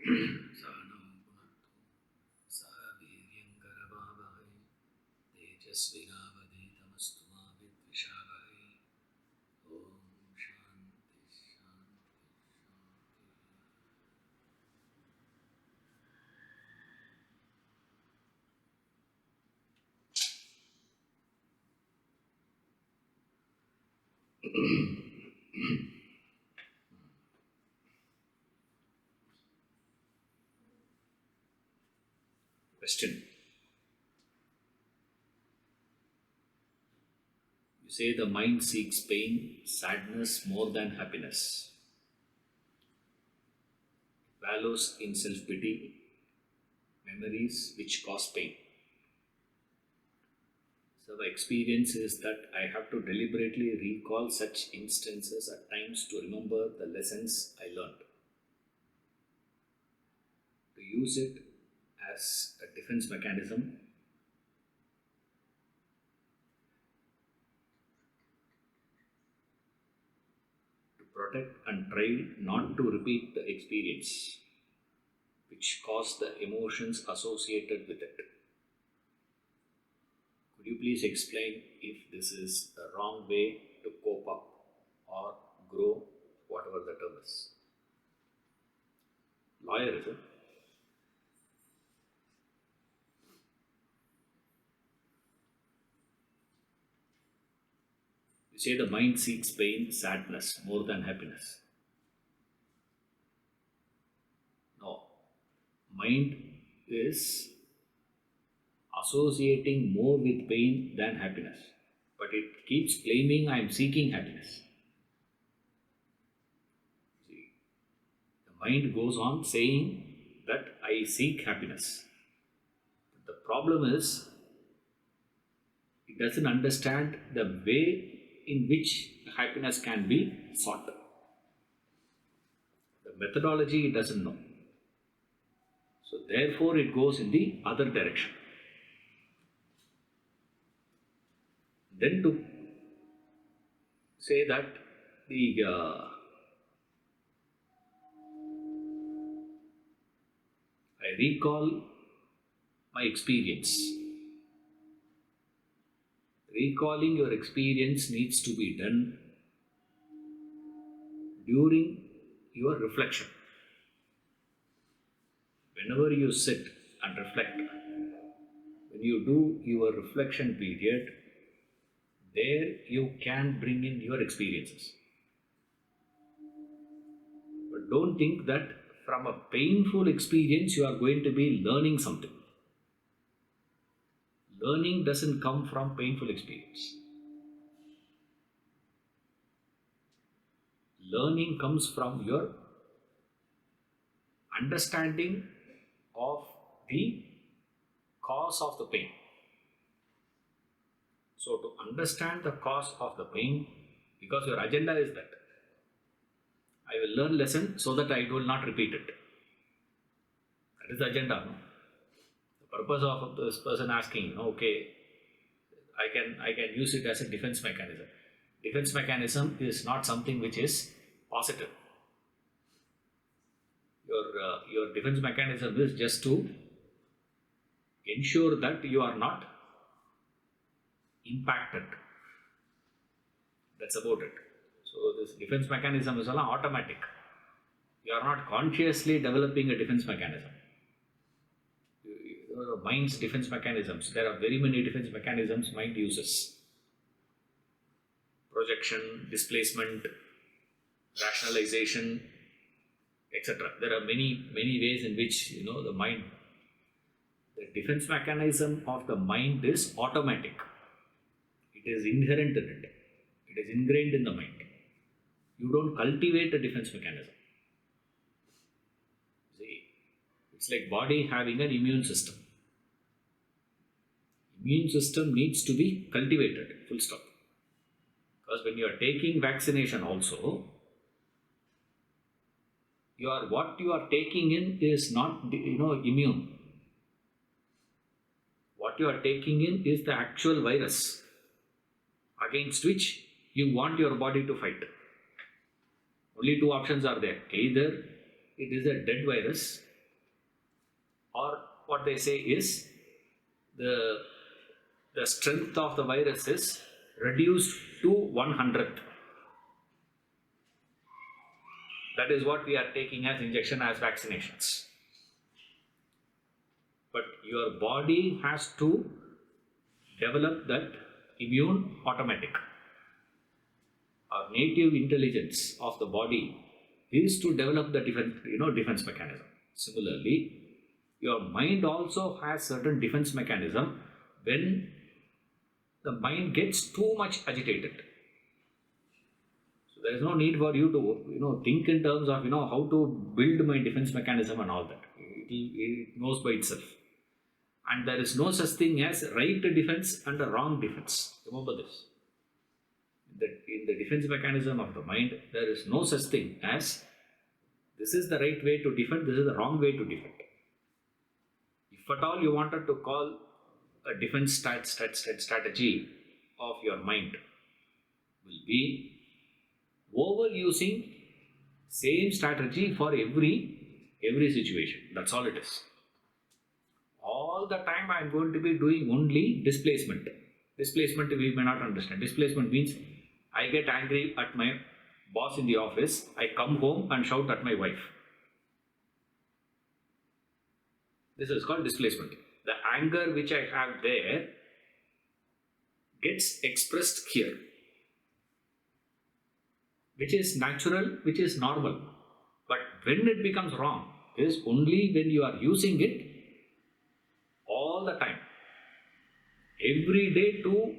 Sano punattu saviryankarabhavai tejasvinavaditamastu ma vidvishavai. Om Shanti Shanti Shanti. Question. You say the mind seeks pain, sadness more than happiness. It wallows in self-pity, memories which cause pain. So the experience is that I have to deliberately recall such instances at times to remember the lessons I learned. To use it as a defense mechanism to protect and try not to repeat the experience which caused the emotions associated with it. Could you please explain if this is the wrong way to cope up or grow, whatever the term is? Lawyer, is it? You say the mind seeks pain, sadness more than happiness. No. Mind is associating more with pain than happiness. But it keeps claiming I am seeking happiness. See, the mind goes on saying that I seek happiness. But the problem is, it doesn't understand the way in which happiness can be sought. The methodology it doesn't know. So therefore it goes in the other direction. Then to say that I recall my experience. Recalling your experience needs to be done during your reflection. Whenever you sit and reflect, when you do your reflection period, there you can bring in your experiences. But don't think that from a painful experience you are going to be learning something. Learning doesn't come from painful experience. Learning comes from your understanding of the cause of the pain. So to understand the cause of the pain, because your agenda is that I will learn lesson so that I will not repeat it. That is the agenda. No? The purpose of this person asking, okay, I can use it as a defense mechanism. Defense mechanism is not something which is positive. Your defense mechanism is just to ensure that you are not impacted. That's about it. So this defense mechanism is all automatic. You are not consciously developing a defense mechanism. The mind's defense mechanisms, there are very many defense mechanisms mind uses. Projection, displacement, rationalization, etc. There are many ways in which the mind, the defense mechanism of the mind is automatic. It is inherent in it. It is ingrained in the mind. You don't cultivate a defense mechanism. See, it's like body having an immune system. Immune system needs to be cultivated, full stop. Because when you are taking vaccination also, what you are taking in is not immune. What you are taking in is the actual virus against which you want your body to fight. Only two options are there. Either it is a dead virus or what they say is the strength of the virus is reduced to 1/100th. That is what we are taking as injection, as vaccinations. But your body has to develop that immune automatic. Our native intelligence of the body is to develop the defense mechanism. Similarly, your mind also has certain defense mechanism when the mind gets too much agitated. So there is no need for you to think in terms of how to build my defense mechanism and all that. It knows by itself. And there is no such thing as right defense and a wrong defense. Remember this. In the defense mechanism of the mind, there is no such thing as this is the right way to defend, this is the wrong way to defend. If at all you wanted to call a defense strategy of your mind, will be overusing same strategy for every situation. That's all it is. All the time I am going to be doing only displacement. Displacement we may not understand. Displacement means I get angry at my boss in the office, I come home and shout at my wife. This is called displacement. The anger which I have there gets expressed here, which is natural, which is normal. But when it becomes wrong is only when you are using it all the time, every day, to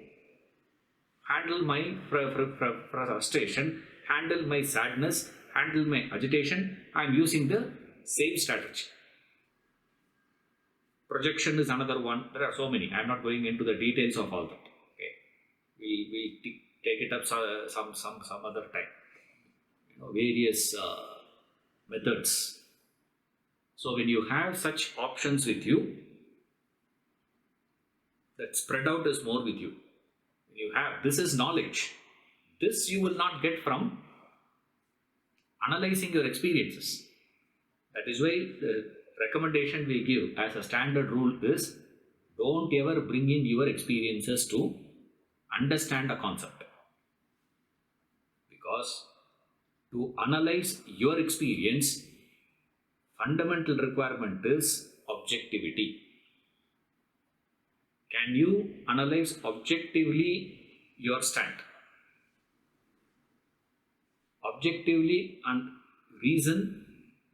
handle my frustration, handle my sadness, handle my agitation. I am using the same strategy. Projection is another one. There are so many. I am not going into the details of all that. Okay, we take it up some other time. Various methods. So when you have such options with you, that spread out is more with you. When you have, this is knowledge. This you will not get from analyzing your experiences. That is why the recommendation we give as a standard rule is, don't ever bring in your experiences to understand a concept. Because to analyze your experience, fundamental requirement is objectivity. Can you analyze objectively your stand? Objectively and reason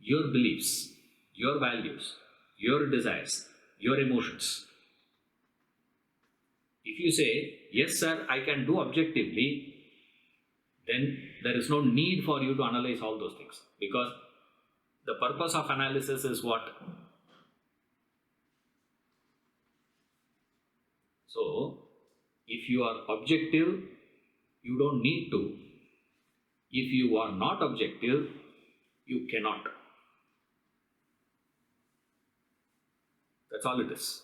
your beliefs, your values, your desires, your emotions. If you say, yes sir, I can do objectively, then there is no need for you to analyze all those things. Because the purpose of analysis is what? So, if you are objective, you don't need to. If you are not objective, you cannot. That's all it is.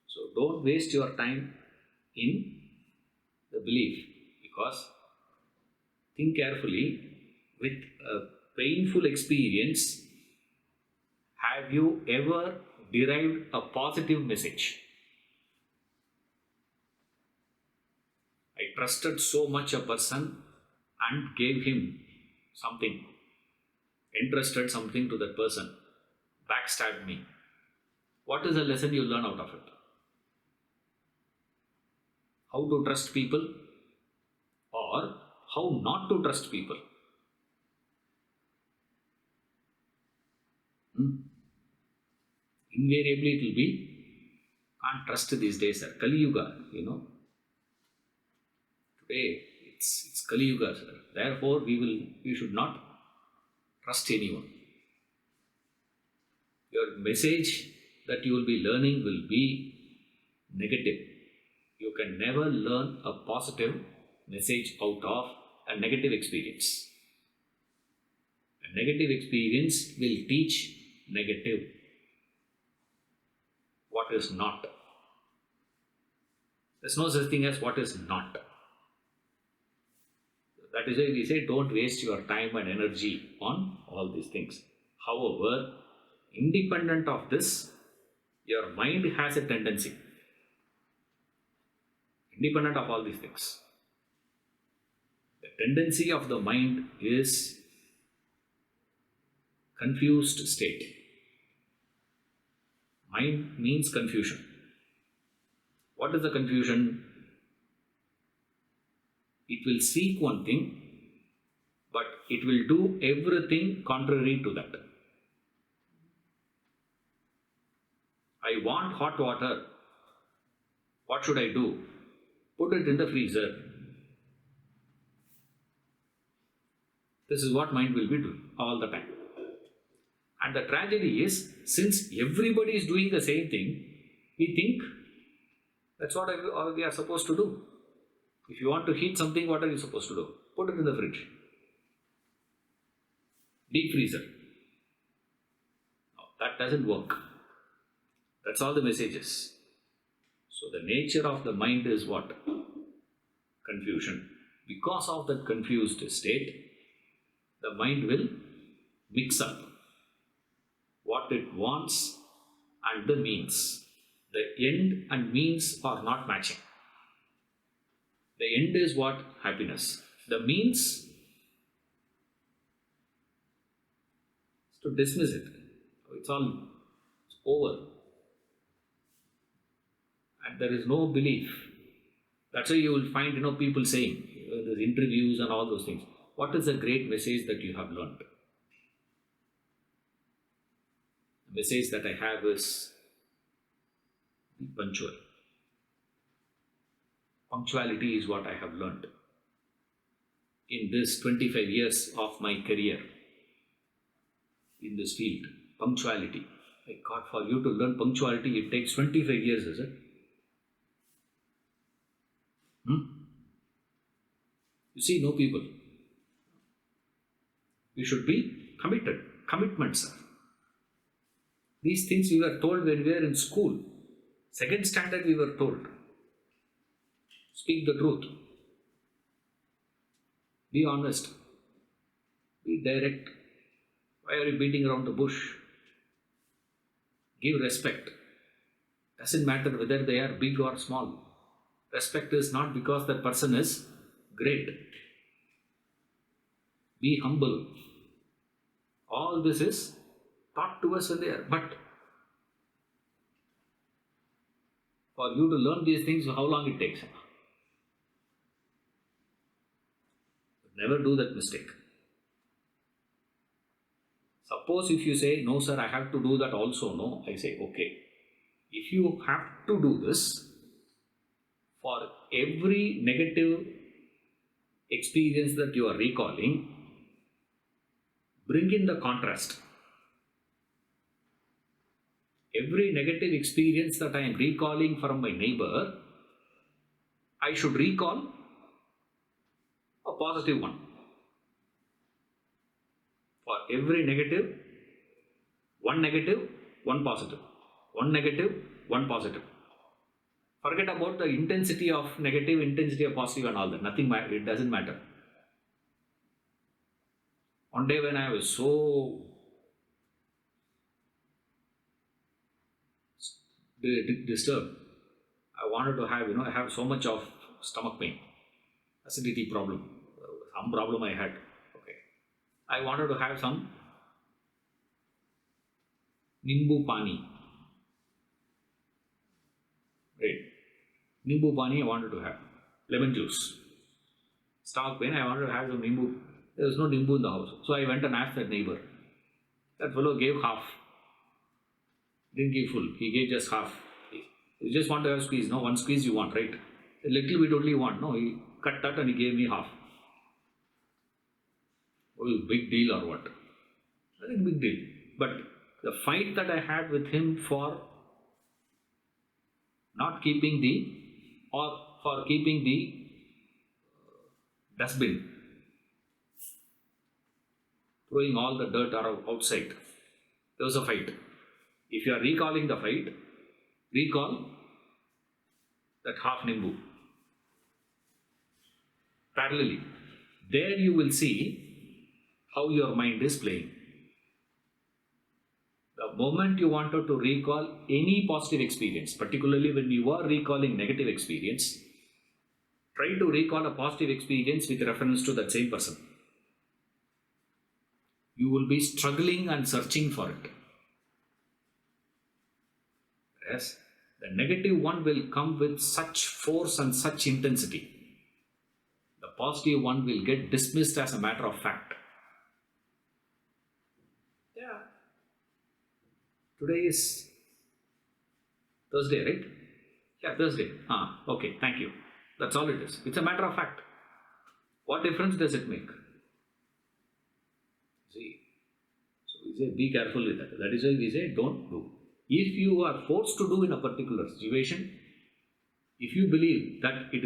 So, don't waste your time in the belief, because think carefully. With a painful experience, have you ever derived a positive message? I trusted so much a person and gave him something, entrusted something to that person, backstabbed me. What is the lesson you learn out of it? How to trust people, or how not to trust people? Invariably it will be, can't trust these days, sir. Kali Yuga, Today it's Kali Yuga, sir. Therefore we should not trust anyone. Your message that you will be learning will be negative. You can never learn a positive message out of a negative experience. A negative experience will teach negative. What is not. There's no such thing as what is not. That is why we say don't waste your time and energy on all these things. However, Independent of this, your mind has a tendency. Independent of all these things. The tendency of the mind is confused state. Mind means confusion. What is the confusion? It will seek one thing, but it will do everything contrary to that. I want hot water. What should I do? Put it in the freezer. This is what mind will be doing all the time. And the tragedy is, since everybody is doing the same thing, we think that's what we are supposed to do. If you want to heat something, what are you supposed to do? Put it in the fridge. Deep freezer. No, that doesn't work. That's all the messages. So the nature of the mind is what? Confusion. Because of that confused state, the mind will mix up what it wants and the means. The end and means are not matching. The end is what? Happiness. The means is to dismiss it. It's over. And there is no belief. That's why you will find people saying, there's interviews and all those things. What is the great message that you have learned? The message that I have is be punctual. Punctuality is what I have learned in this 25 years of my career in this field. Punctuality. My God, for you to learn punctuality, it takes 25 years, is it? You see, no people. We should be committed. Commitments. These things we were told when we were in school. Second standard we were told. Speak the truth. Be honest. Be direct. Why are you beating around the bush? Give respect. Doesn't matter whether they are big or small. Respect is not because that person is great. Be humble. All this is taught to us when they are. But for you to learn these things, how long it takes? Never do that mistake. Suppose if you say, no sir, I have to do that also. No, I say, okay. If you have to do this, for every negative experience that you are recalling, bring in the contrast. Every negative experience that I am recalling from my neighbor, I should recall a positive one. For every negative, one positive. One negative, one positive. Forget about the intensity of negative, intensity of positive and all that. Nothing, it doesn't matter. One day when I was so disturbed, I wanted to have, I have so much of stomach pain, acidity problem, some problem I had. Okay, I wanted to have some nimbu pani. Right, nimbu pani I wanted to have, lemon juice. Stomach pain, I wanted to have some nimbu. There was no nimbu in the house, so I went and asked that neighbor. That fellow gave half. Didn't give full, he gave just half. You just want to have squeeze, no? One squeeze you want, right? A little bit only you want, no? He cut that and he gave me half. Oh, big deal or what? I think big deal. But the fight that I had with him for not keeping for keeping the dustbin, throwing all the dirt outside, there was a fight. If you are recalling the fight, recall that half nimbu. Parallelly, there you will see how your mind is playing. The moment you wanted to recall any positive experience, particularly when you are recalling negative experience, try to recall a positive experience with reference to that same person. You will be struggling and searching for it. Yes, the negative one will come with such force and such intensity. The positive one will get dismissed as a matter of fact. Yeah. Today is Thursday, right? Yeah, Thursday. Okay, thank you. That's all it is. It's a matter of fact. What difference does it make? See, so we say be careful with that. That is why we say don't do. If you are forced to do in a particular situation, if you believe that it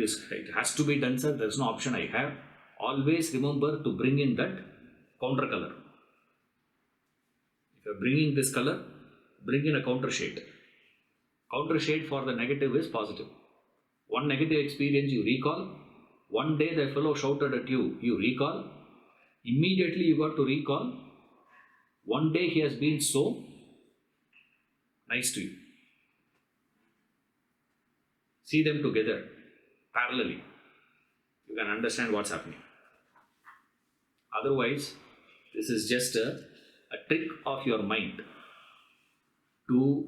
has to be done, sir, there's no option I have, always remember to bring in that counter color. If you're bringing this color, bring in a counter shade. Counter shade for the negative is positive. One negative experience you recall, one day the fellow shouted at you, you recall, immediately you got to recall, one day he has been so nice to you. See them together, parallelly. You can understand what's happening. Otherwise, this is just a trick of your mind to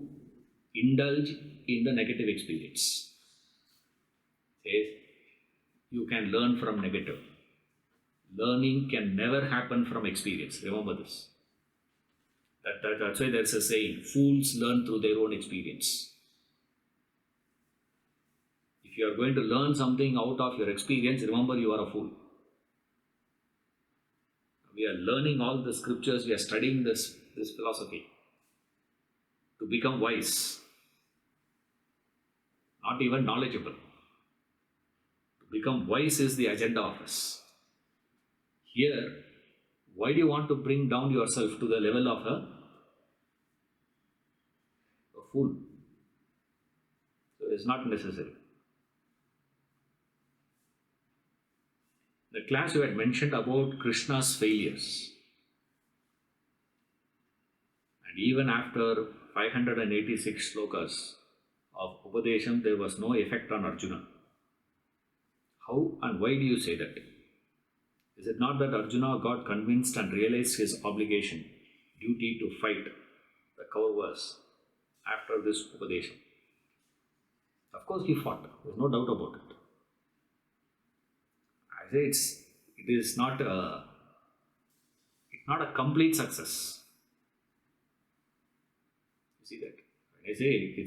indulge in the negative experience. Say, you can learn from negative. Learning can never happen from experience. Remember this. That's why there's a saying, fools learn through their own experience. If you are going to learn something out of your experience, remember you are a fool. We are learning all the scriptures, we are studying this philosophy to become wise, not even knowledgeable. To become wise is the agenda of us. Here, why do you want to bring down yourself to the level of a fool? So it's not necessary. The class you had mentioned about Krishna's failures. And even after 586 shlokas of upadesha, there was no effect on Arjuna. How and why do you say that? Is it not that Arjuna got convinced and realized his obligation, duty to fight the kauravas after this upadesha? Of course he fought, there's no doubt about it. I say it is not a complete success. You see that? When I say it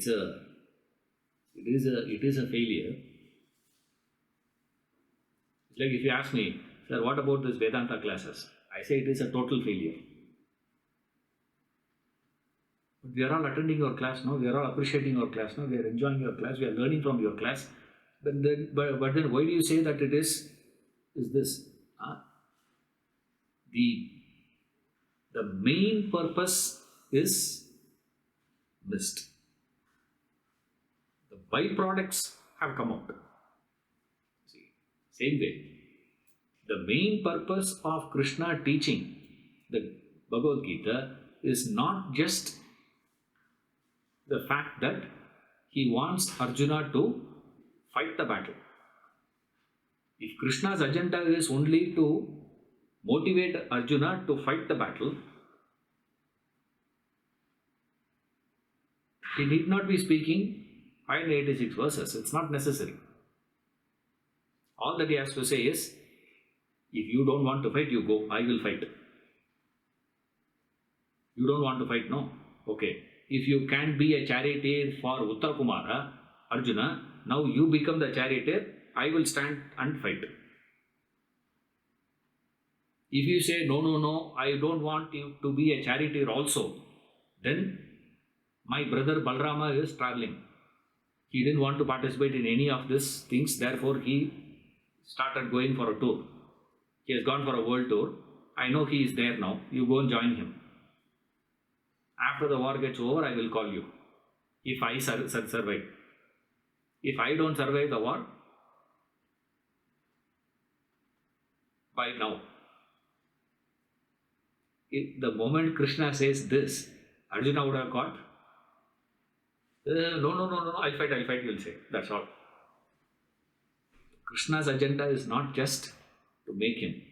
is a failure. It's like if you ask me, sir, what about this Vedanta classes? I say it is a total failure. But we are all attending your class now, we are all appreciating your class now, we are enjoying your class, we are learning from your class. But then why do you say that it is this? The main purpose is missed. The byproducts have come out. See, same way. The main purpose of Krishna teaching the Bhagavad Gita is not just the fact that he wants Arjuna to fight the battle. If Krishna's agenda is only to motivate Arjuna to fight the battle, he need not be speaking 586 verses. It's not necessary. All that he has to say is, if you don't want to fight, you go. I will fight. You don't want to fight? No. Okay. If you can be a charioteer for Uttarakumara, Arjuna, now you become the charioteer, I will stand and fight. If you say, no, I don't want you to be a charioteer also, then my brother Balrama is traveling. He didn't want to participate in any of these things, therefore he started going for a tour. He has gone for a world tour. I know he is there now. You go and join him. After the war gets over, I will call you. If I survive. If I don't survive the war, by now. The moment Krishna says this, Arjuna would have got, no, I'll fight, you'll say. That's all. Krishna's agenda is not just to make him.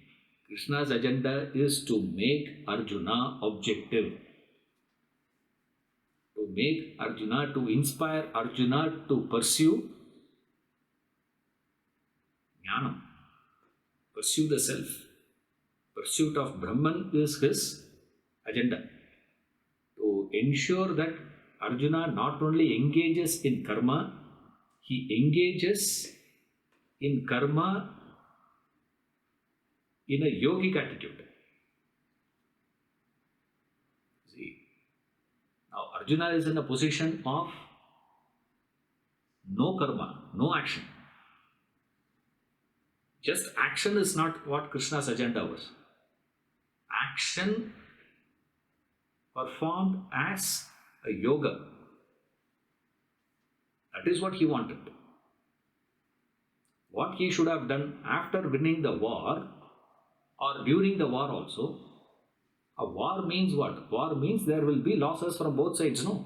Krishna's agenda is to make Arjuna objective. To make Arjuna, to inspire Arjuna to pursue jnana, pursue the self. Pursuit of Brahman is his agenda. To ensure that Arjuna not only engages in karma, he engages in karma in a yogic attitude. See, now Arjuna is in a position of no karma, no action. Just action is not what Krishna's agenda was. Action performed as a yoga. That is what he wanted. What he should have done after winning the war or during the war also. A war means what? War means there will be losses from both sides, no?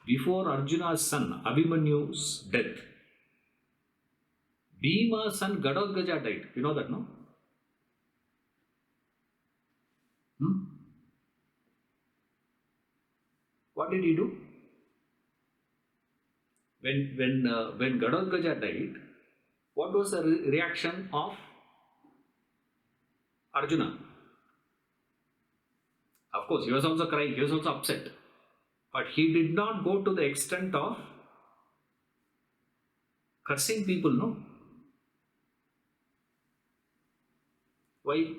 Before Arjuna's son Abhimanyu's death, Bhima's son Gadodgaja died. You know that, no? What did he do? When Gadodgaja died, what was the reaction of Arjuna? Of course, he was also crying, he was also upset. But he did not go to the extent of cursing people, no? Why?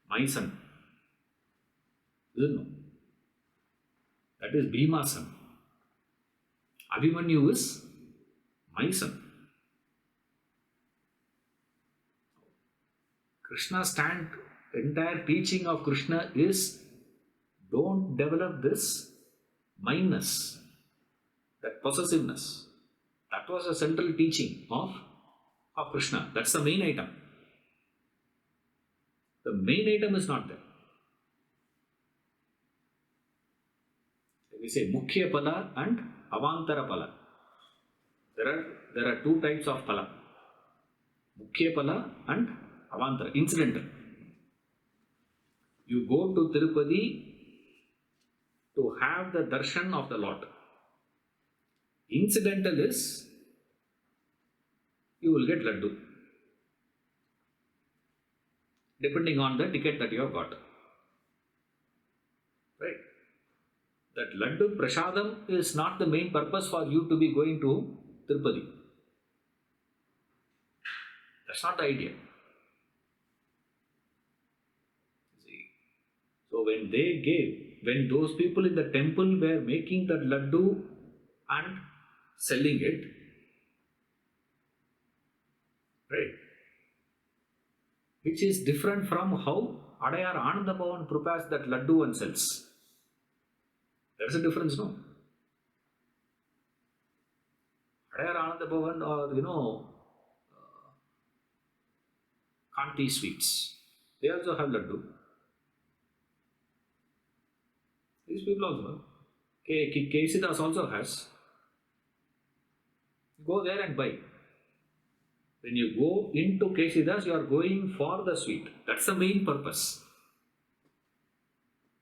My son. No. That is Bhima's son. Abhimanyu is my son. Krishna's entire teaching of Krishna is don't develop this mindness, that possessiveness. That was a central teaching of Krishna. That's the main item. The main item is not there. We say Mukhya Pala and Avantara Pala. There are two types of Pala. Mukhya Pala and Avantara, incidental. You go to Tirupati to have the darshan of the Lord. Incidental is you will get laddu, depending on the ticket that you have got. Right? That laddu prasadam is not the main purpose for you to be going to Tirupati. That's not the idea. So when those people in the temple were making that laddu and selling it, right, which is different from how Adayar Ananda Bhavan prepares that laddu and sells. There's a difference, no? Adayar Ananda Bhavan or, Kanti sweets, they also have laddu. These people also. Kesidas also has. Go there and buy. When you go into Kesidas, you are going for the sweet. That's the main purpose.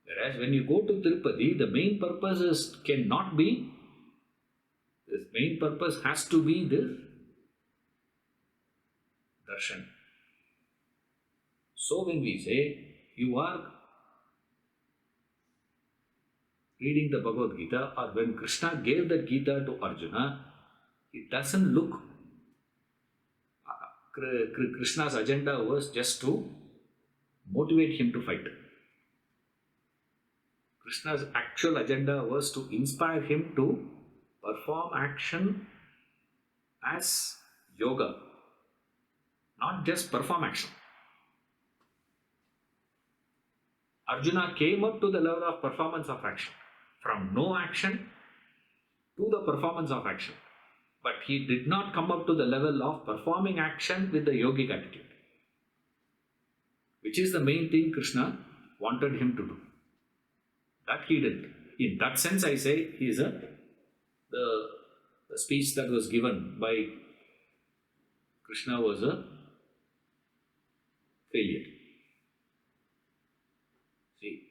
Whereas when you go to Tirupati, the main purpose cannot be, this main purpose has to be this darshan. So when we say you are reading the Bhagavad Gita, or when Krishna gave the Gita to Arjuna, it doesn't look, Krishna's agenda was just to motivate him to fight. Krishna's actual agenda was to inspire him to perform action as yoga, not just perform action. Arjuna came up to the level of performance of action, from no action to the performance of action. But he did not come up to the level of performing action with the yogic attitude, which is the main thing Krishna wanted him to do. That he did. In that sense, I say he is the speech that was given by Krishna was a failure. See,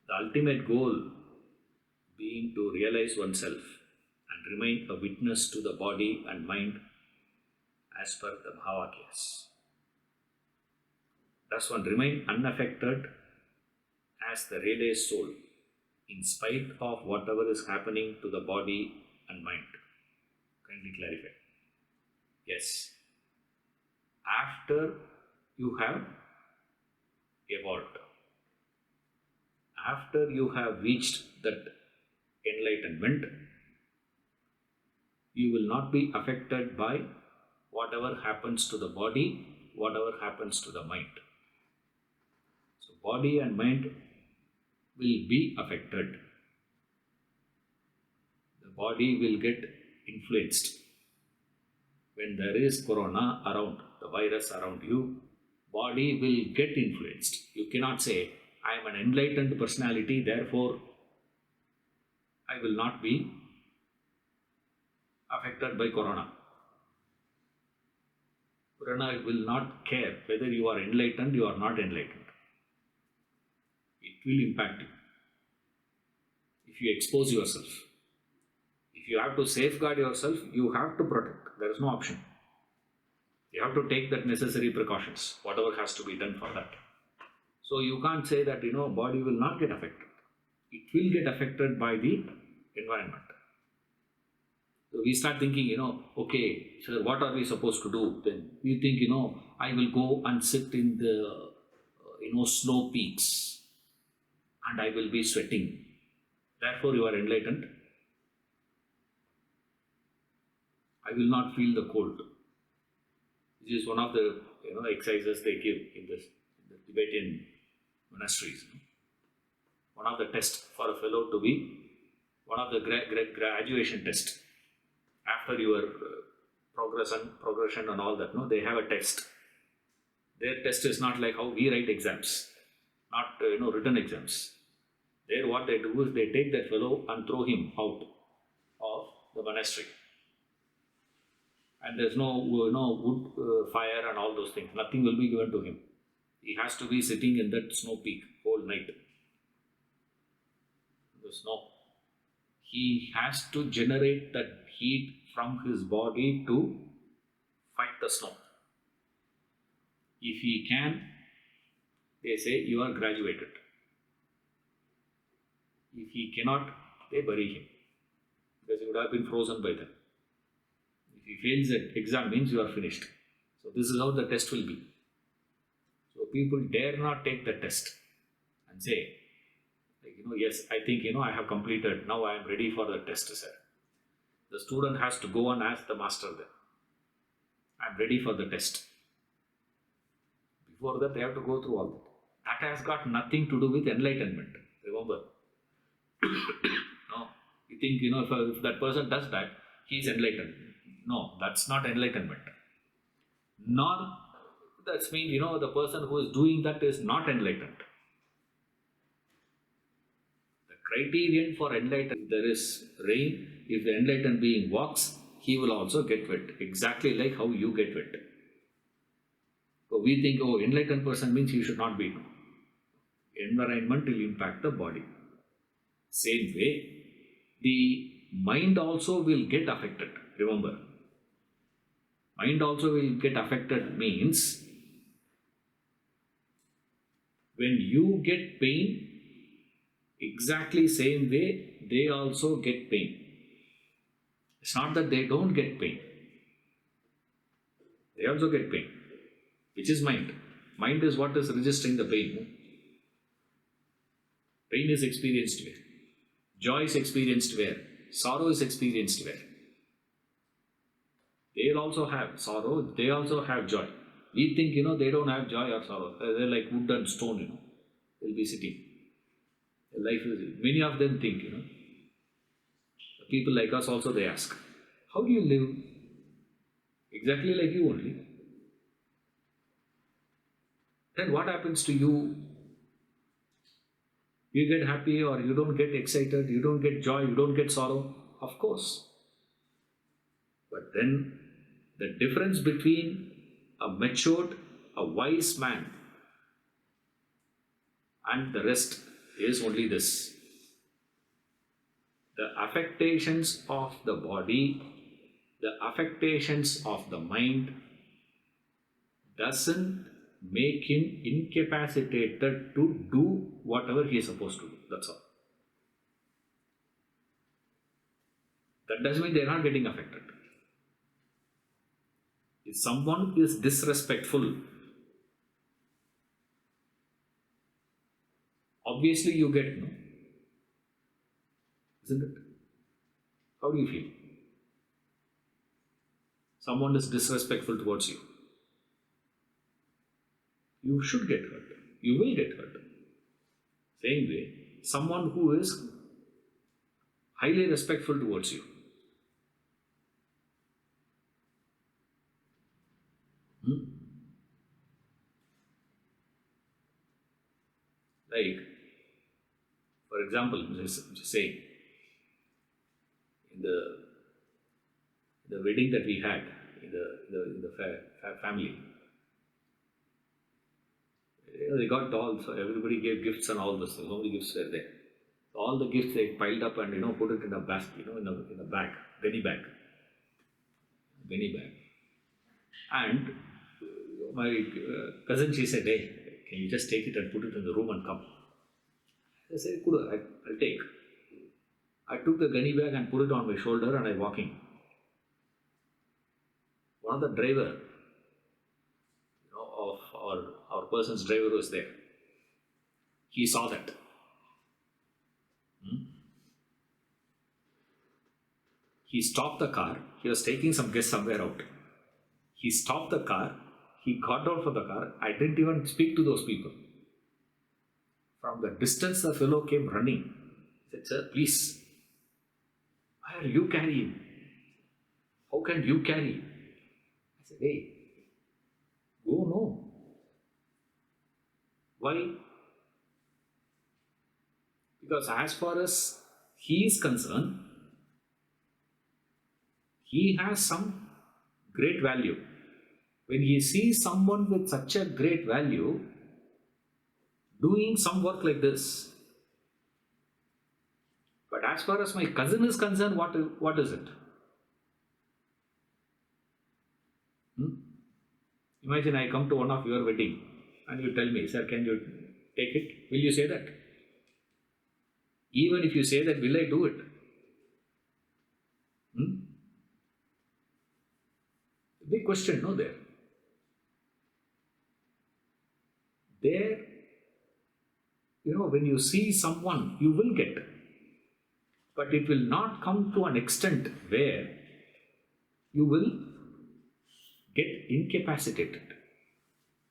the ultimate goal being to realize oneself and remain a witness to the body and mind as per the Mahavakyas. Thus one remain unaffected as the realized soul in spite of whatever is happening to the body and mind. Kindly clarify. Yes. After you have evolved, after you have reached that enlightenment, you will not be affected by whatever happens to the body, whatever happens to the mind. So body and mind will be affected. The body will get influenced. When there is corona around, the virus around you, body will get influenced. You cannot say, I am an enlightened personality, therefore I will not be affected by corona. Corona will not care whether you are enlightened, you are not enlightened. It will impact you. If you expose yourself, if you have to safeguard yourself, you have to protect. There is no option. You have to take that necessary precautions, whatever has to be done for that. So you can't say that, body will not get affected. It will get affected by the environment. So we start thinking, okay, sir, what are we supposed to do? Then we think, I will go and sit in the, snow peaks and I will be sweating. Therefore, you are enlightened. I will not feel the cold. This is one of the, exercises they give in the Tibetan monasteries. One of the tests for a fellow to be, one of the graduation tests. After your progression and all that, they have a test. Their test is not like how we write exams, not written exams. There what they do is they take that fellow and throw him out of the monastery. And there's no wood, fire and all those things. Nothing will be given to him. He has to be sitting in that snow peak whole night. The snow. He has to generate that heat from his body to fight the snow. If he can, they say you are graduated. If he cannot, they bury him because he would have been frozen by then. If he fails that exam, means you are finished. So this is how the test will be. So people dare not take the test and say, yes, I think, I have completed, now I am ready for the test, sir. The student has to go and ask the master then, I am ready for the test. Before that, they have to go through all that. That has got nothing to do with enlightenment, remember. No, you think, if that person does that, he is enlightened. No, that's not enlightenment. Nor, that means, the person who is doing that is not enlightened. Criterion for enlightenment, if there is rain, if the enlightened being walks, he will also get wet, exactly like how you get wet. So we think, enlightened person means he should not be. Environment will impact the body. Same way, the mind also will get affected. Remember, mind also will get affected means when you get pain, exactly same way, they also get pain. It's not that they don't get pain. They also get pain, which is mind. Mind is what is registering the pain. Pain is experienced where? Joy is experienced where? Sorrow is experienced where? They also have sorrow, they also have joy. We think, they don't have joy or sorrow. They're like wood and stone, they'll be sitting. Life is, many of them think, people like us also they ask, how do you live? Exactly like you only. Then what happens to you? You get happy or you don't get excited, you don't get joy, you don't get sorrow? Of course. But then the difference between a matured, a wise man and the rest is only this. The affectations of the body, the affectations of the mind doesn't make him incapacitated to do whatever he is supposed to do. That's all. That doesn't mean they are not getting affected. If someone is disrespectful, obviously you get, no? Isn't it? How do you feel? Someone is disrespectful towards you. You should get hurt. You will get hurt. Same way, someone who is highly respectful towards you. Like, for example, just say, in the wedding that we had in the family, they got dolls, so everybody gave gifts and all this. So many gifts were there. So all the gifts they piled up and put it in a basket, in a bag, gunny bag. And my cousin, she said, "Hey, can you just take it and put it in the room and come?" I said, "Cool, I'll take." I took the gunny bag and put it on my shoulder and I walking. One of the driver, of our person's driver was there. He saw that. He stopped the car. He was taking some guests somewhere out. He stopped the car. He got out from the car. I didn't even speak to those people. From the distance, the fellow came running. He said, "Sir, please, why are you carrying? How can you carry?" I said, "Hey, go no." Why? Because as far as he is concerned, he has some great value. When he sees someone with such a great value doing some work like this, but as far as my cousin is concerned, what is it? Imagine I come to one of your wedding and you tell me, "Sir, can you take it?" Will you say that? Even if you say that, will I do it? Big question, no, there. There, when you see someone, you will get. But it will not come to an extent where you will get incapacitated.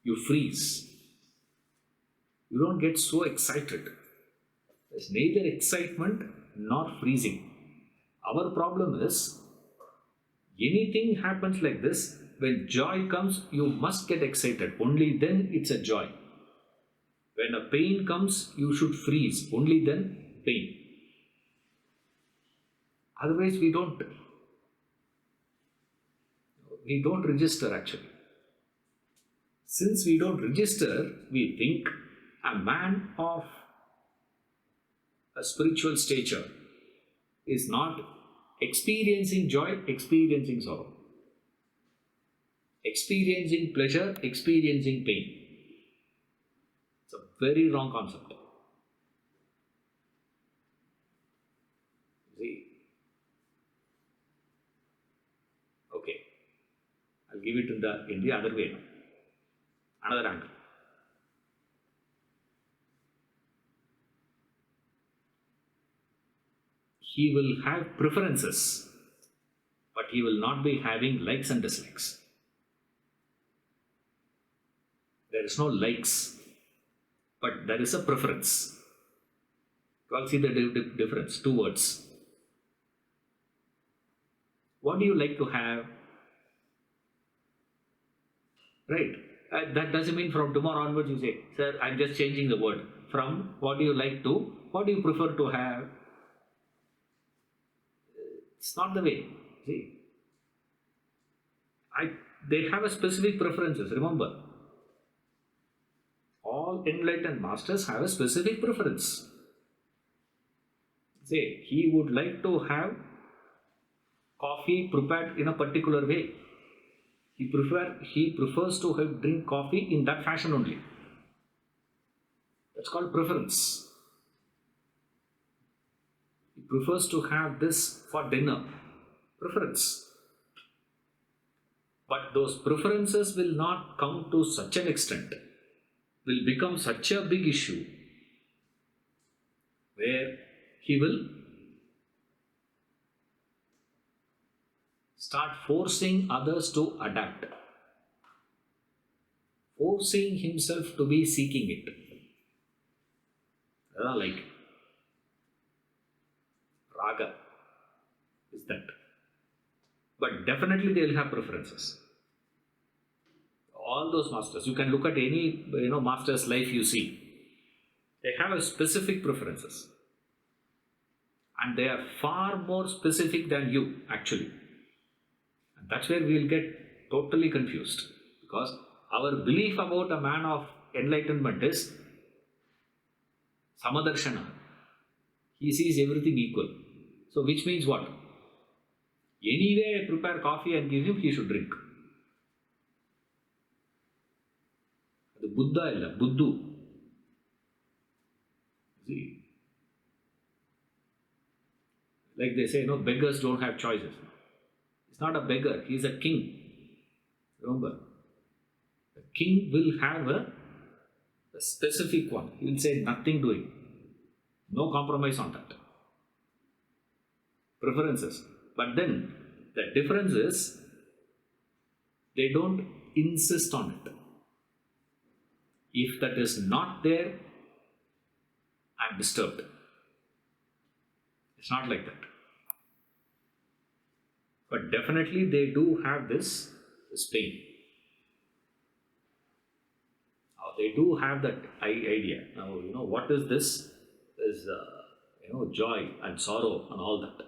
You freeze. You don't get so excited. There's neither excitement nor freezing. Our problem is, anything happens like this, when joy comes, you must get excited. Only then it's a joy. When a pain comes, you should freeze. Only then pain. Otherwise, we don't register actually. Since we don't register, we think a man of a spiritual stature is not experiencing joy, experiencing sorrow. Experiencing pleasure, experiencing pain. It's a very wrong concept. See? Okay. I'll give it in the other way now. Another angle. He will have preferences, but he will not be having likes and dislikes. There is no likes, but there is a preference. You all see the difference. Two words. What do you like to have? Right. That doesn't mean from tomorrow onwards you say, sir, I'm just changing the word. From what do you like to, what do you prefer to have? It's not the way. See, they have a specific preferences. Remember, all enlightened masters have a specific preference. Say, he would like to have coffee prepared in a particular way. He prefers to drink coffee in that fashion only. That's called preference. He prefers to have this for dinner. Preference. But those preferences will not come to such an extent, will become such a big issue, where he will start forcing others to adapt, forcing himself to be seeking it. Like raga is that. But definitely they will have preferences. All those masters, you can look at any master's life you see, they have a specific preferences. And they are far more specific than you actually. And that's where we will get totally confused. Because our belief about a man of enlightenment is Samadarshana. He sees everything equal. So which means what? Anyway, I prepare coffee and give him, he should drink. The Buddha illa, Buddhu. See? Like they say, beggars don't have choices. He's not a beggar, he's a king. Remember, the king will have a specific one. He will say nothing doing. No compromise on that. Preferences. But then, the difference is, they don't insist on it. If that is not there, I am disturbed. It's not like that. But definitely they do have this pain. Now they do have that idea. Now, what is this? Is joy and sorrow and all that.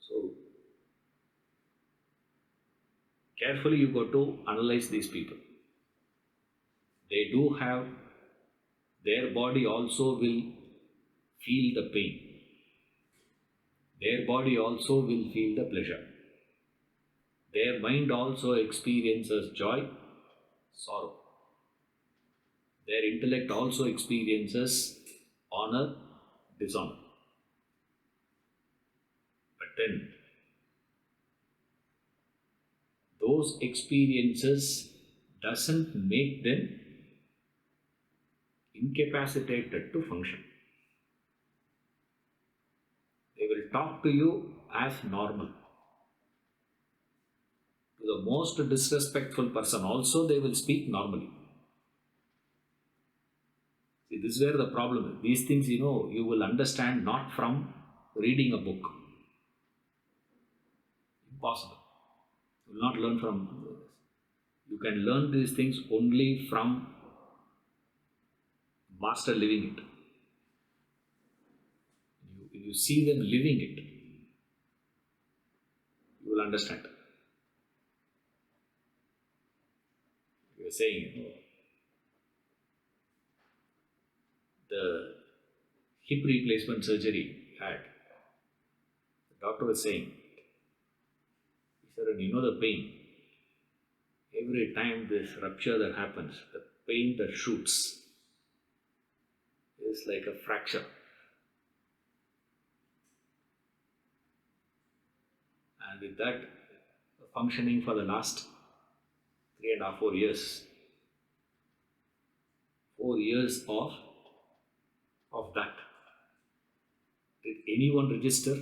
So, carefully you got to analyze these people. They do have, their body also will feel the pain. Their body also will feel the pleasure. Their mind also experiences joy, sorrow. Their intellect also experiences honor, dishonor. But then, those experiences doesn't make them incapacitated to function. They will talk to you as normal. To the most disrespectful person also they will speak normally. See, this is where the problem is. These things, you will understand not from reading a book. Impossible. You will not learn from this. You can learn these things only from master living it. You see them living it, you will understand. You were saying, the hip replacement surgery had, the doctor was saying, he said, the pain. Every time this rupture that happens, the pain that shoots is like a fracture. And with that functioning for the last 3.5, 4 years, 4 years of that. Did anyone register?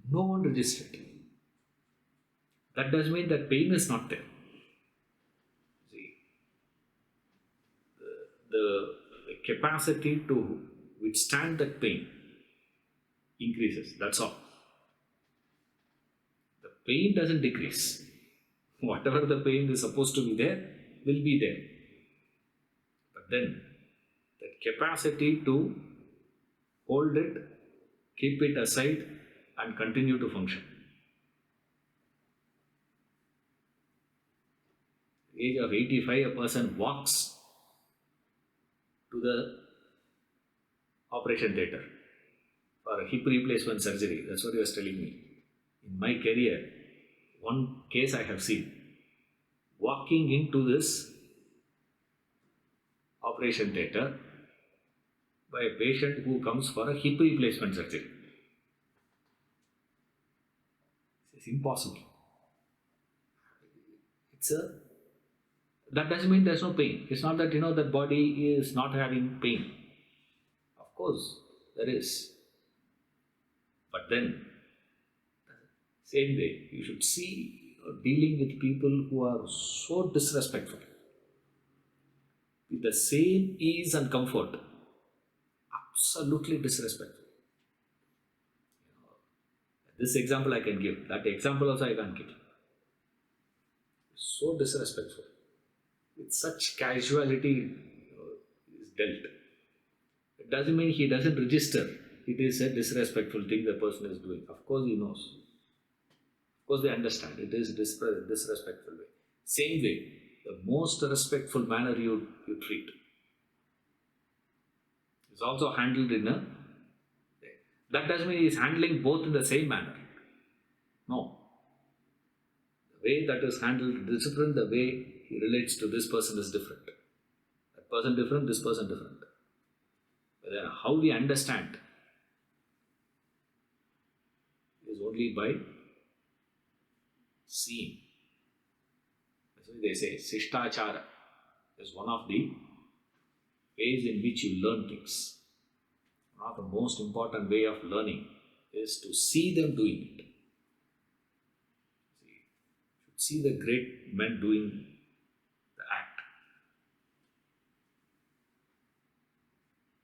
No one registered. That does mean that pain is not there. the capacity to withstand that pain increases. That's all. The pain doesn't decrease. Whatever the pain is supposed to be there will be there. But then the capacity to hold it, keep it aside, and continue to function. At the age of 85, a person walks to the operation theatre for a hip replacement surgery. That's what he was telling me. In my career, one case I have seen, walking into this operation theatre by a patient who comes for a hip replacement surgery. It's impossible. That doesn't mean there's no pain. It's not that, that body is not having pain. Of course, there is. But then, same way, you should see dealing with people who are so disrespectful, with the same ease and comfort, absolutely disrespectful. This example I can give, that example also I can't give. So disrespectful. With such casualty is dealt. It doesn't mean he doesn't register. It is a disrespectful thing the person is doing. Of course he knows. Of course they understand. It is disrespectful way. Same way, the most respectful manner you treat is also handled in a... That doesn't mean he is handling both in the same manner. No. The way that is handled is different, the way he relates to this person is different. That person different, this person different. But then how we understand is only by seeing. That's why they say Sishtachara is one of the ways in which you learn things. One of the most important way of learning is to see them doing it. See the great men doing the act.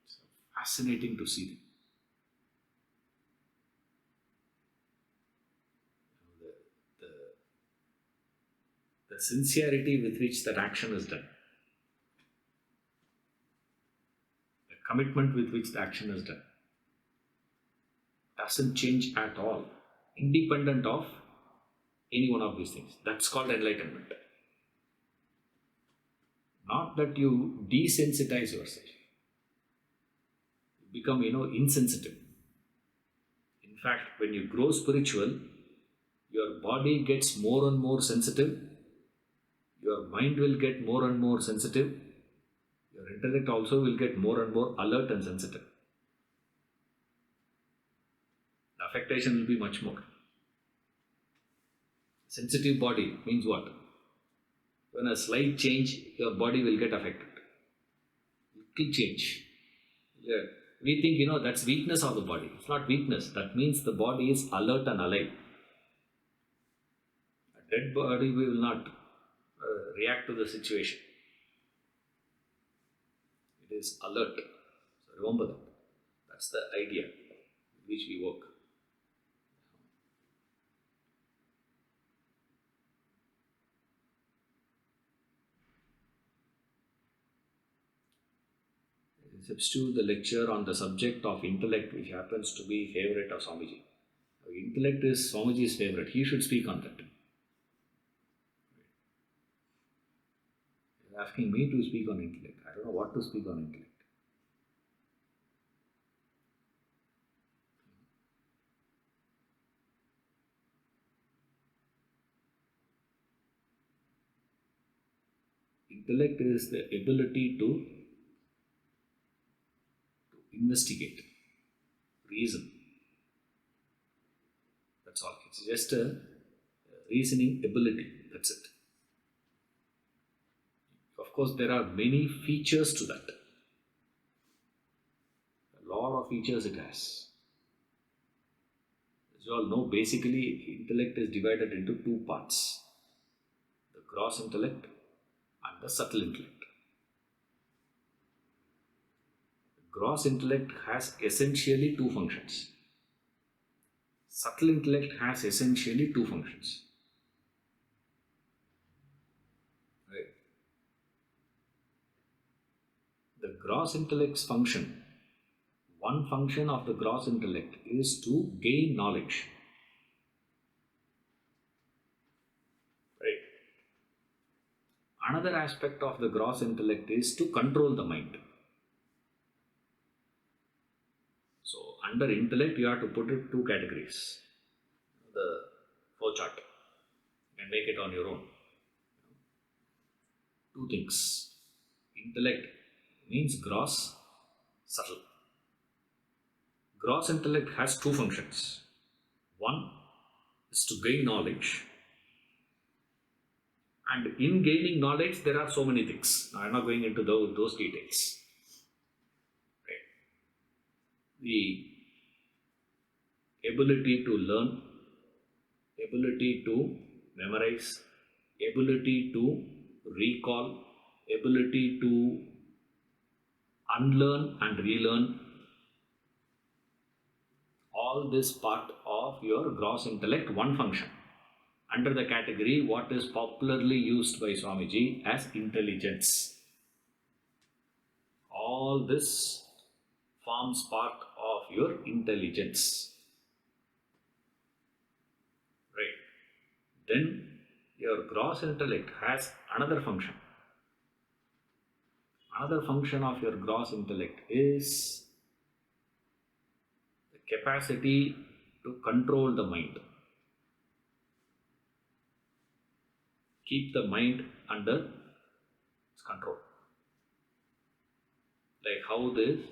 It's fascinating to see them. The sincerity with which that action is done, the commitment with which the action is done, doesn't change at all, independent of any one of these things. That's called enlightenment. Not that you desensitize yourself. You become, insensitive. In fact, when you grow spiritual, your body gets more and more sensitive. Your mind will get more and more sensitive. Your intellect also will get more and more alert and sensitive. The affectation will be much more. Sensitive body means what? When a slight change, your body will get affected. Little change. Yeah. We think, that's weakness of the body. It's not weakness. That means the body is alert and alive. A dead body will not react to the situation. It is alert. So remember that. That's the idea with which we work. Substitute the lecture on the subject of intellect, which happens to be favorite of Swamiji. Intellect is Swamiji's favorite. He should speak on that. You're asking me to speak on intellect. I don't know what to speak on intellect. Intellect is the ability to investigate, reason. That's all. It's just a reasoning ability. That's it. Of course, there are many features to that. A lot of features it has. As you all know, basically, intellect is divided into two parts. The gross intellect and the subtle intellect. Gross intellect has essentially two functions. Subtle intellect has essentially two functions. Right? The gross intellect's function, one function of the gross intellect is to gain knowledge. Right? Another aspect of the gross intellect is to control the mind. So, under intellect, you have to put it two categories. The flow chart. You can make it on your own. Two things. Intellect means gross, subtle. Gross intellect has two functions. One is to gain knowledge. And in gaining knowledge, there are so many things. Now, I am not going into those details. Right. The ability to learn, ability to memorize, ability to recall, ability to unlearn and relearn, all this part of your gross intellect, one function. Under the category what is popularly used by Swamiji as intelligence. All this forms part of your intelligence. Right. Then your gross intellect has another function. Another function of your gross intellect is the capacity to control the mind. Keep the mind under its control. Like how the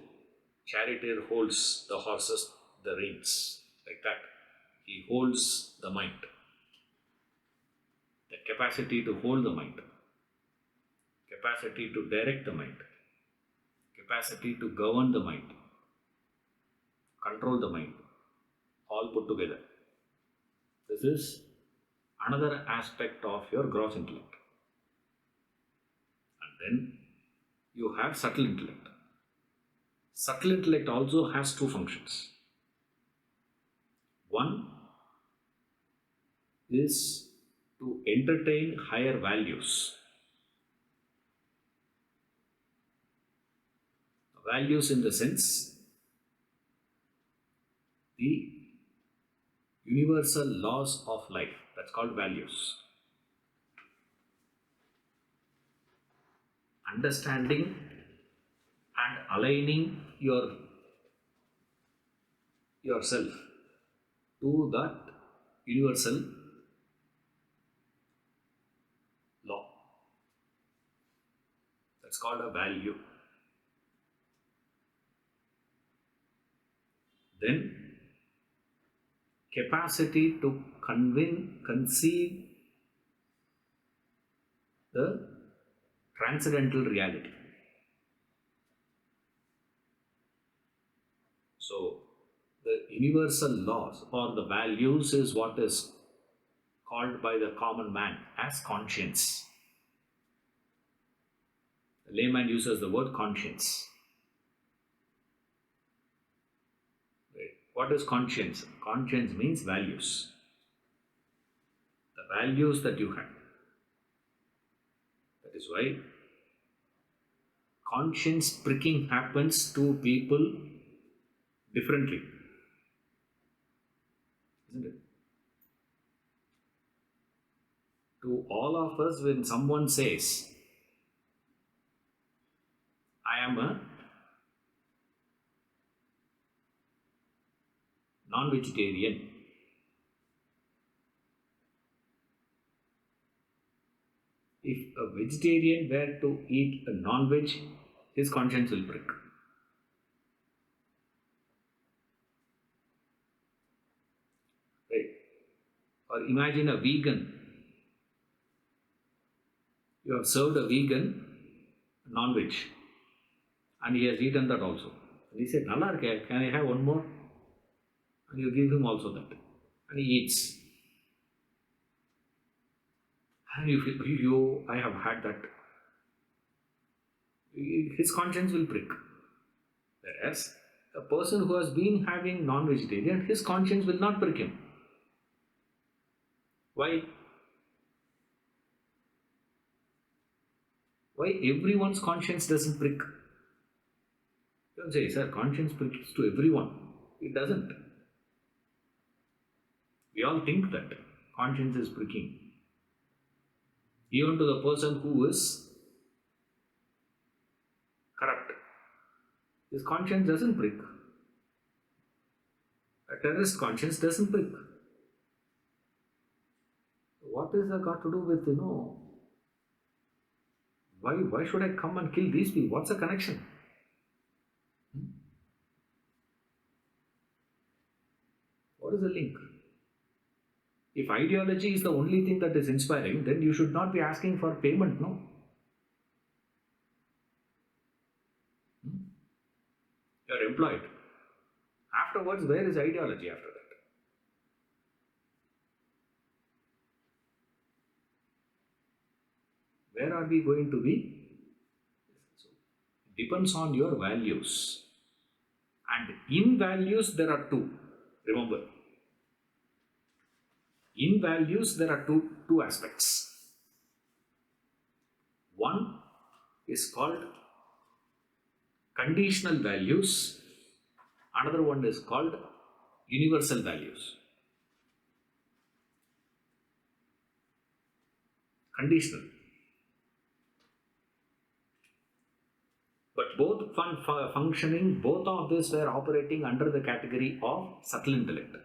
charioteer holds the horses, the reins, like that. He holds the mind. The capacity to hold the mind, capacity to direct the mind, capacity to govern the mind, control the mind, all put together. This is another aspect of your gross intellect. And then you have subtle intellect. Subtle intellect also has two functions. One is to entertain higher values. Values in the sense, the universal laws of life, that's called values. Understanding and aligning yourself to that universal law. That's called a value. Then capacity to conceive the transcendental reality. So, the universal laws or the values is what is called by the common man as conscience. The layman uses the word conscience. Right. What is conscience? Conscience means values. The values that you have. That is why conscience pricking happens to people differently. Isn't it? To all of us, when someone says, I am a non-vegetarian, if a vegetarian were to eat a non-veg, his conscience will prick. Right? Or imagine a vegan. You have served a vegan non-veg and he has eaten that also. And he said, Nalla irke, can I have one more? And you give him also that. And he eats. And you feel, I have had that. His conscience will prick. Whereas a person who has been having non-vegetarian, his conscience will not prick him. Why? Why everyone's conscience doesn't prick? Don't say, sir, conscience pricks to everyone. It doesn't. We all think that conscience is pricking. Even to the person who is corrupt, his conscience doesn't prick. A terrorist conscience doesn't prick. What is that got to do with, why should I come and kill these people? What's the connection? What is the link? If ideology is the only thing that is inspiring, then you should not be asking for payment, no? You are employed. Afterwards, where is ideology after that? Where are we going to be? It depends on your values. And in values, there are two. Remember, in values, there are two aspects. One is called conditional values. Another one is called universal values. Conditional. But both functioning, both of these were operating under the category of subtle intellect.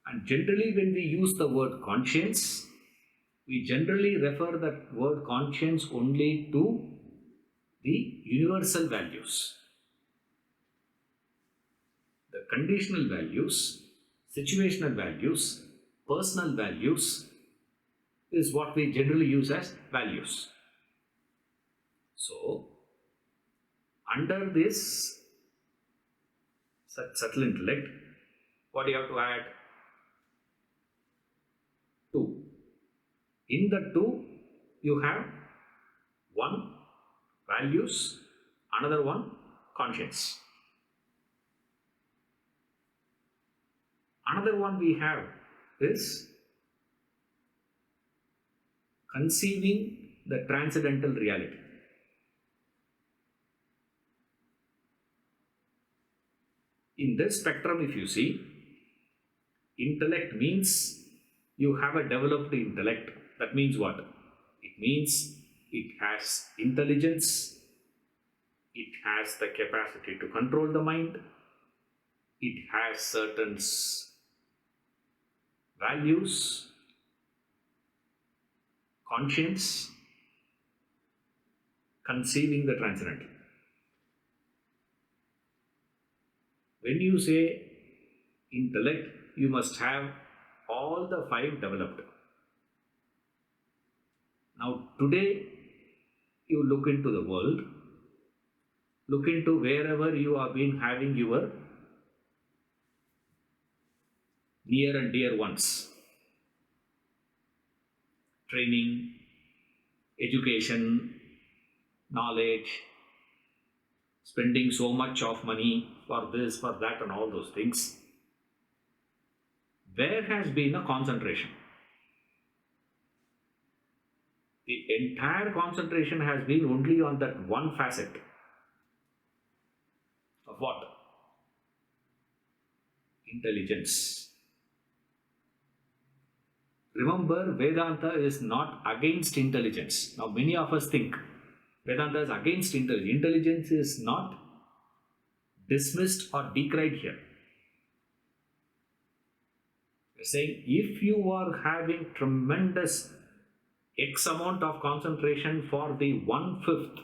And generally, when we use the word conscience, we generally refer that word conscience only to the universal values. The conditional values, situational values, personal values is what we generally use as values. So, under this subtle intellect, what do you have to add? 2. In the 2, you have one values, another one conscience. Another one we have is conceiving the transcendental reality. In this spectrum, if you see, intellect means you have a developed intellect. That means what? It means it has intelligence, it has the capacity to control the mind, it has certain values, conscience, conceiving the transcendental. When you say intellect, you must have all the 5 developed. Now, today, you look into the world, look into wherever you have been having your near and dear ones. Training, education, knowledge, spending so much of money for this, for that and all those things. There has been a concentration. The entire concentration has been only on that one facet of what? Intelligence. Remember, Vedanta is not against intelligence. Now, many of us think Vedanta is against intelligence. Intelligence is not dismissed or decried here. We are saying if you are having tremendous X amount of concentration for the 1/5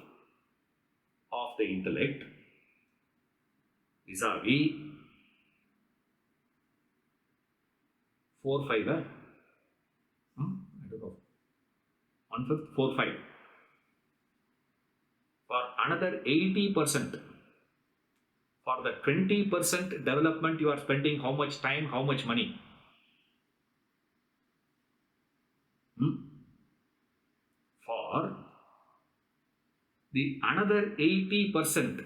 of the intellect, vis-a-vis 4/5, I don't know, 1/5, 4/5. For another 80%, for the 20% development you are spending how much time, how much money? For The another 80%,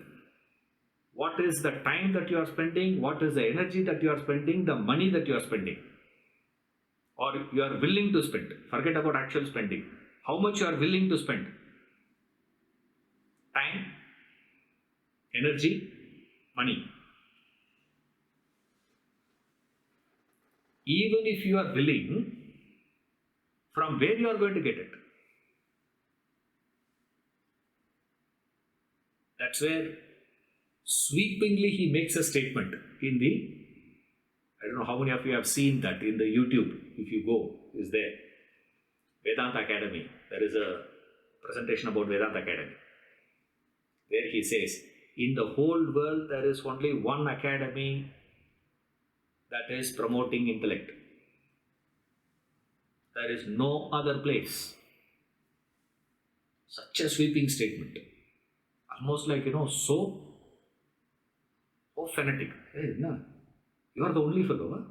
what is the time that you are spending, what is the energy that you are spending, the money that you are spending, or you are willing to spend. Forget about actual spending. How much you are willing to spend? Time, energy, money. Even if you are willing, from where you are going to get it? That's where sweepingly he makes a statement in the, I don't know how many of you have seen that in the YouTube, if you go, is there. Vedanta Academy, there is a presentation about Vedanta Academy. There he says, in the whole world there is only one academy that is promoting intellect. There is no other place. Such a sweeping statement. Almost like, so fanatic. Hey, no, you are the only fellow.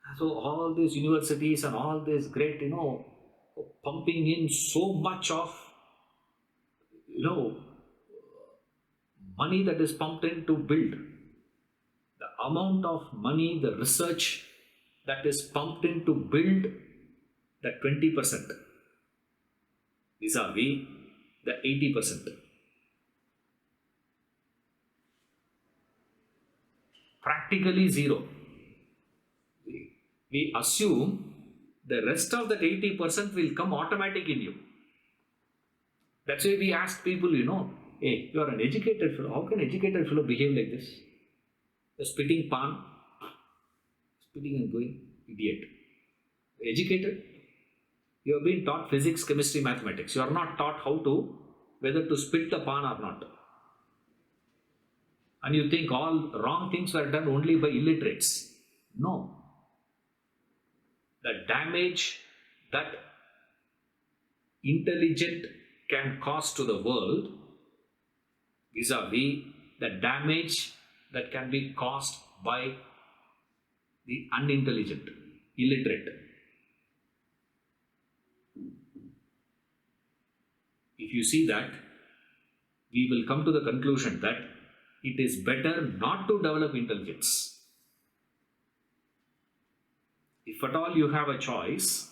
Huh? So all these universities and all this great, pumping in so much of, money that is pumped in to build. The amount of money, the research that is pumped in to build that 20% vis-a-vis the 80%. Practically zero. We assume the rest of that 80% will come automatic in you. That's why we ask people, hey, you are an educated fellow. How can an educated fellow behave like this? A spitting pan, spitting and going, idiot. Educated, you have been taught physics, chemistry, mathematics. You are not taught whether to spit the pan or not. And you think all wrong things were done only by illiterates. No. The damage that intelligent can cause to the world vis-a-vis the damage that can be caused by the unintelligent, illiterate. If you see that, we will come to the conclusion that it is better not to develop intelligence. If at all you have a choice,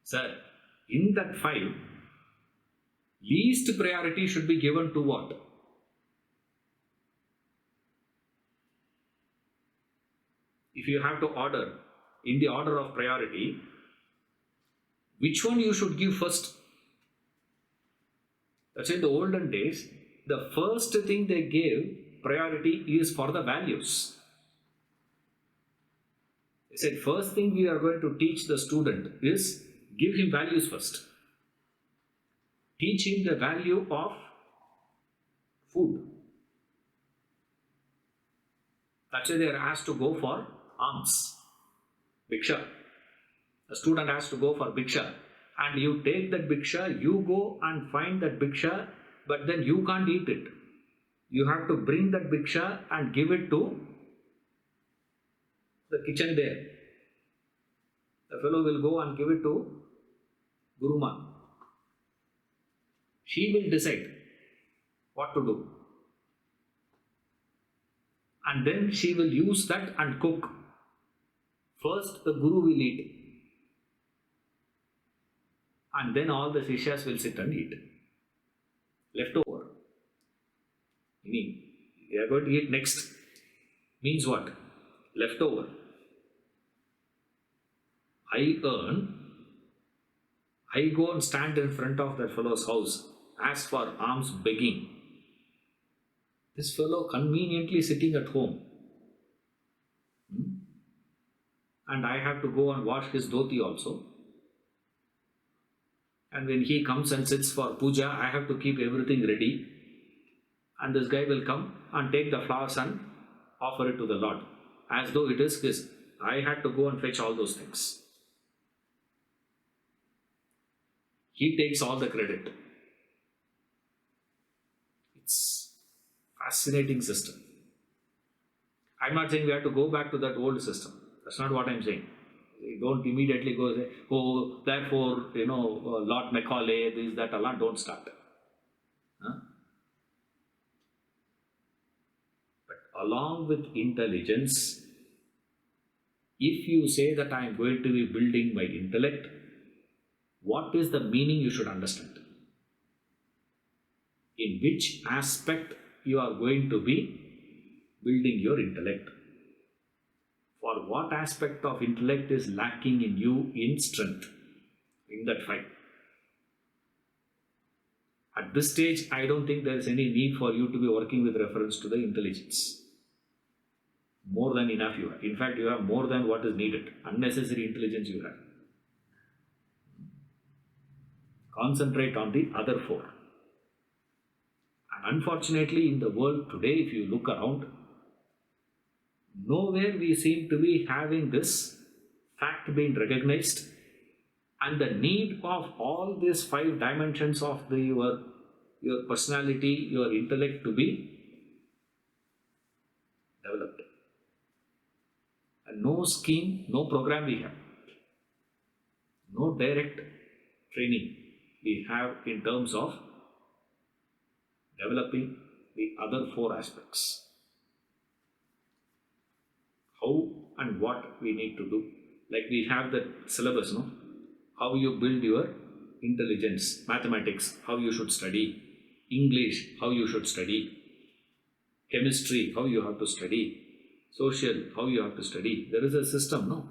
sir, in that 5, least priority should be given to what? If you have to order, in the order of priority, which one you should give first? That's why in the olden days, the first thing they gave priority is for the values. They said, first thing we are going to teach the student is give him values first. Teach him the value of food. That's why they are asked to go for alms, bhiksha. The student has to go for bhiksha. And you take that bhiksha, you go and find that bhiksha, but then you can't eat it. You have to bring that bhiksha and give it to the kitchen there. The fellow will go and give it to Guruma. She will decide what to do. And then she will use that and cook. First the Guru will eat. And then all the Sishyas will sit and eat. Leftover. Meaning, they are going to eat next. Means what? Leftover. I earn. I go and stand in front of that fellow's house. Ask for alms begging. This fellow conveniently sitting at home. And I have to go and wash his dhoti also. And when he comes and sits for puja, I have to keep everything ready. And this guy will come and take the flowers and offer it to the Lord. As though it is his. I had to go and fetch all those things. He takes all the credit. It's a fascinating system. I'm not saying we have to go back to that old system. That's not what I'm saying. You don't immediately go say, oh, therefore, Lord Macaulay, this, that, Allah, don't start. along with intelligence, if you say that I am going to be building my intellect, what is the meaning you should understand? In which aspect you are going to be building your intellect? For what aspect of intellect is lacking in you in strength, in that fight? At this stage, I don't think there is any need for you to be working with reference to the intelligence. More than enough you have. In fact, you have more than what is needed. Unnecessary intelligence you have. Concentrate on the other four. And unfortunately, in the world today, if you look around, nowhere we seem to be having this fact being recognized, and the need of all these 5 dimensions of your personality, your intellect to be developed. And no scheme, no program we have. No direct training we have in terms of developing the other 4 aspects. How and what we need to do. Like we have the syllabus, no? How you build your intelligence, mathematics, how you should study, English, how you should study, chemistry, how you have to study, social, how you have to study. There is a system, no?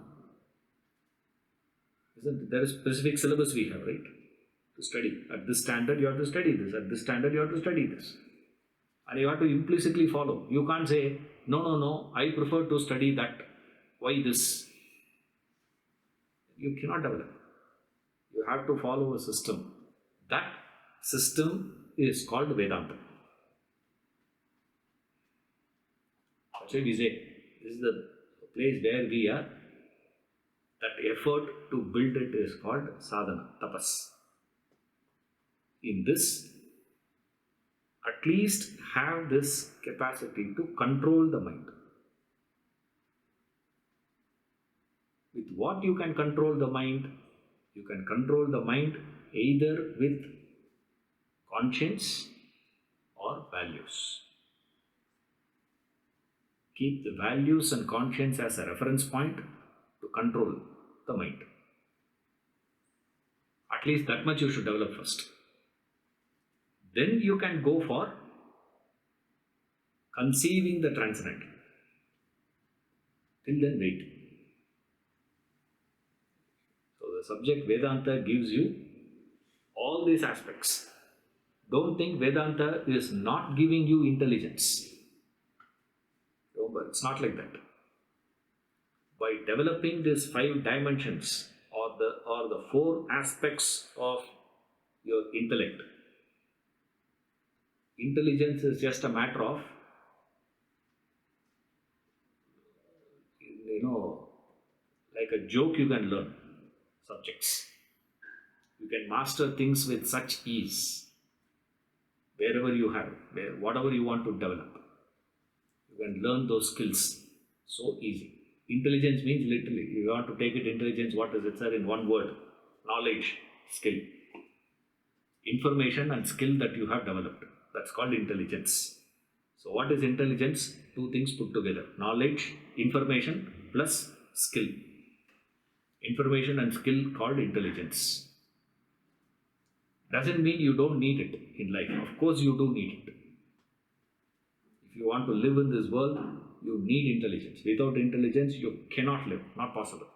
Isn't there? There is specific syllabus we have, right? To study. At this standard, you have to study this. At this standard, you have to study this. And you have to implicitly follow. You can't say, no, I prefer to study that. Why this? You cannot develop. You have to follow a system. That system is called Vedanta. That's why we say, this is the place where we are. That effort to build it is called sadhana, tapas. In this, at least have this capacity to control the mind. With what you can control the mind? You can control the mind either with conscience or values. Keep the values and conscience as a reference point to control the mind. At least that much you should develop first. Then you can go for conceiving the transcendental. Till then, wait. So the subject Vedanta gives you all these aspects. Don't think Vedanta is not giving you intelligence. Remember, it's not like that. By developing these 5 dimensions or the 4 aspects of your intellect, intelligence is just a matter of, like a joke you can learn subjects. You can master things with such ease. Wherever you have, whatever you want to develop, you can learn those skills so easy. Intelligence means literally, you want to take it intelligence, what is it, sir? In one word, knowledge, skill. Information and skill that you have developed. That's called intelligence. So what is intelligence? 2 things put together. Knowledge, information plus skill. Information and skill called intelligence. Doesn't mean you don't need it in life. Of course you do need it. If you want to live in this world, you need intelligence. Without intelligence, you cannot live. Not possible.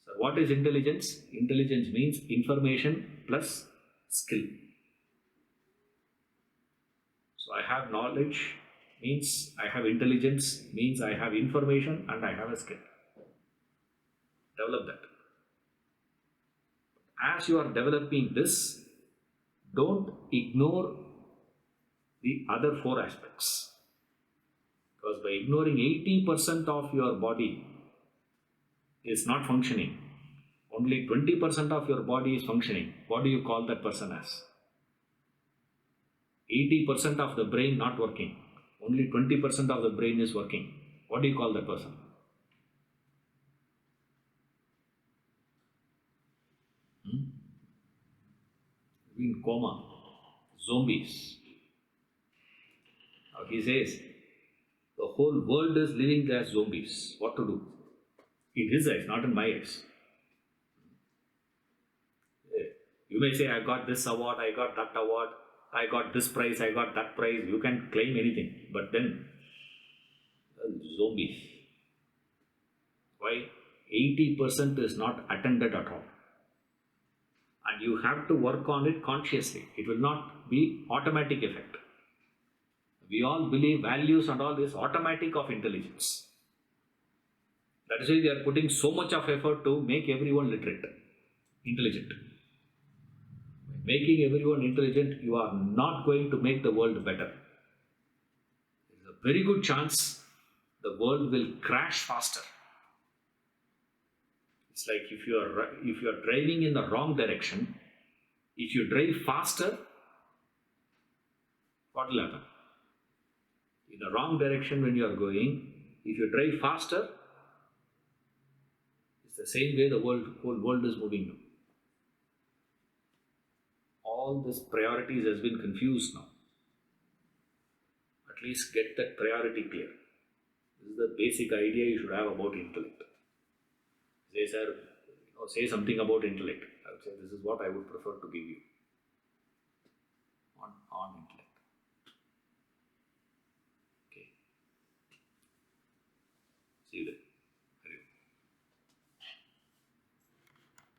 So what is intelligence? Intelligence means information plus skill. So I have knowledge, means I have intelligence, means I have information and I have a skill. Develop that. As you are developing this, don't ignore the other 4 aspects. Because by ignoring 80% of your body is not functioning, only 20% of your body is functioning. What do you call that person as? 80% of the brain not working, only 20% of the brain is working. What do you call that person? In coma, zombies. Now he says, whole world is living as zombies. What to do? In his eyes, not in my eyes. You may say, I got this award, I got that award, I got this prize, I got that prize. You can claim anything. But then, zombies. Why? 80% is not attended at all. And you have to work on it consciously. It will not be automatic effect. We all believe values and all this automatic of intelligence. That is why they are putting so much of effort to make everyone literate, intelligent. Making everyone intelligent, you are not going to make the world better. There is a very good chance the world will crash faster. It's like if you are driving in the wrong direction, if you drive faster, what will happen? In the wrong direction when you are going, if you drive faster, it's the same way the whole world is moving now. All these priorities has been confused now. At least get that priority clear. This is the basic idea you should have about intellect. Say, sir, say something about intellect. I would say this is what I would prefer to give you.